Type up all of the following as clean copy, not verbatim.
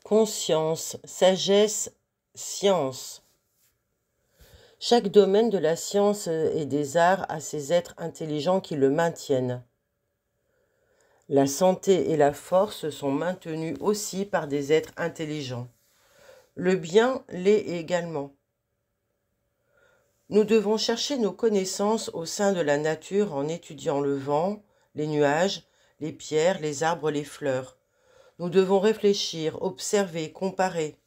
Conscience, sagesse, science. Chaque domaine de la science et des arts a ses êtres intelligents qui le maintiennent. La santé et la force sont maintenues aussi par des êtres intelligents. Le bien l'est également. Nous devons chercher nos connaissances au sein de la nature en étudiant le vent, les nuages, les pierres, les arbres, les fleurs. Nous devons réfléchir, observer, comparer.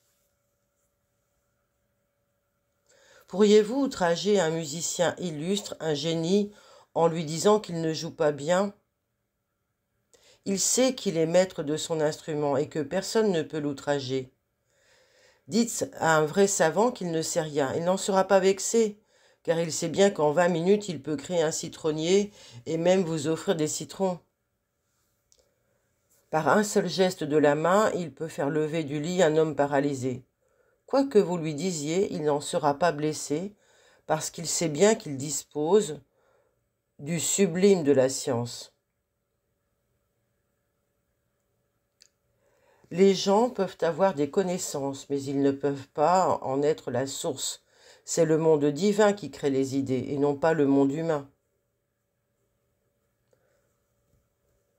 Pourriez-vous outrager un musicien illustre, un génie, en lui disant qu'il ne joue pas bien ? Il sait qu'il est maître de son instrument et que personne ne peut l'outrager. Dites à un vrai savant qu'il ne sait rien, il n'en sera pas vexé, car il sait bien qu'en 20 minutes il peut créer un citronnier et même vous offrir des citrons. Par un seul geste de la main, il peut faire lever du lit un homme paralysé. Quoi que vous lui disiez, il n'en sera pas blessé, parce qu'il sait bien qu'il dispose du sublime de la science. Les gens peuvent avoir des connaissances, mais ils ne peuvent pas en être la source. C'est le monde divin qui crée les idées, et non pas le monde humain.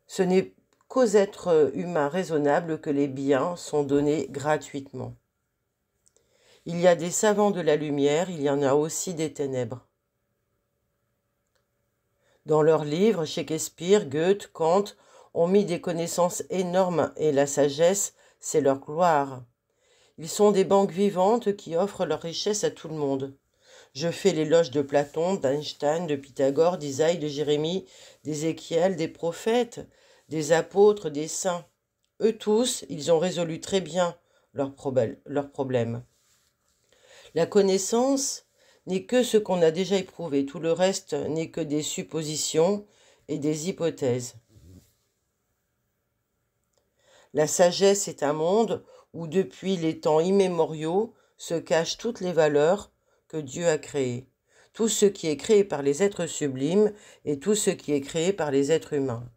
Ce n'est qu'aux êtres humains raisonnables que les biens sont donnés gratuitement. Il y a des savants de la lumière, il y en a aussi des ténèbres. Dans leurs livres, Shakespeare, Goethe, Kant ont mis des connaissances énormes et la sagesse, c'est leur gloire. Ils sont des banques vivantes qui offrent leur richesse à tout le monde. Je fais l'éloge de Platon, d'Einstein, de Pythagore, d'Isaïe, de Jérémie, d'Ézéchiel, des prophètes, des apôtres, des saints. Eux tous, ils ont résolu très bien leurs problèmes. La connaissance n'est que ce qu'on a déjà éprouvé. Tout le reste n'est que des suppositions et des hypothèses. La sagesse est un monde où depuis les temps immémoriaux se cachent toutes les valeurs que Dieu a créées. Tout ce qui est créé par les êtres sublimes et tout ce qui est créé par les êtres humains.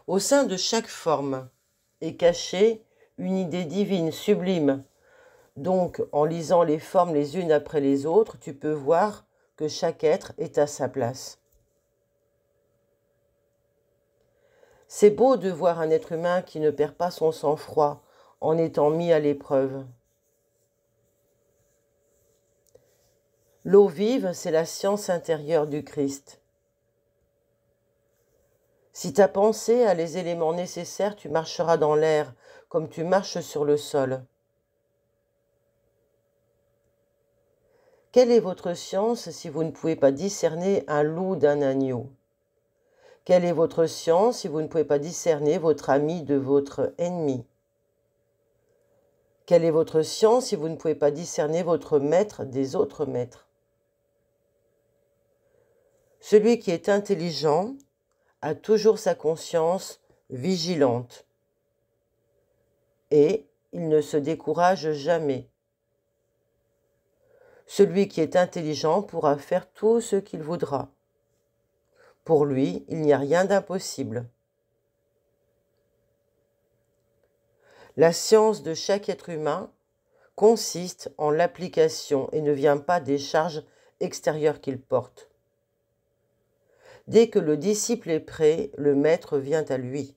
Au sein de chaque forme est cachée une idée divine sublime. Donc, en lisant les formes les unes après les autres, tu peux voir que chaque être est à sa place. C'est beau de voir un être humain qui ne perd pas son sang-froid en étant mis à l'épreuve. L'eau vive, c'est la science intérieure du Christ. Si ta pensée a les éléments nécessaires, tu marcheras dans l'air, comme tu marches sur le sol. Quelle est votre science si vous ne pouvez pas discerner un loup d'un agneau ? Quelle est votre science si vous ne pouvez pas discerner votre ami de votre ennemi ? Quelle est votre science si vous ne pouvez pas discerner votre maître des autres maîtres ? Celui qui est intelligent a toujours sa conscience vigilante et il ne se décourage jamais. Celui qui est intelligent pourra faire tout ce qu'il voudra. Pour lui, il n'y a rien d'impossible. La science de chaque être humain consiste en l'application et ne vient pas des charges extérieures qu'il porte. Dès que le disciple est prêt, le maître vient à lui.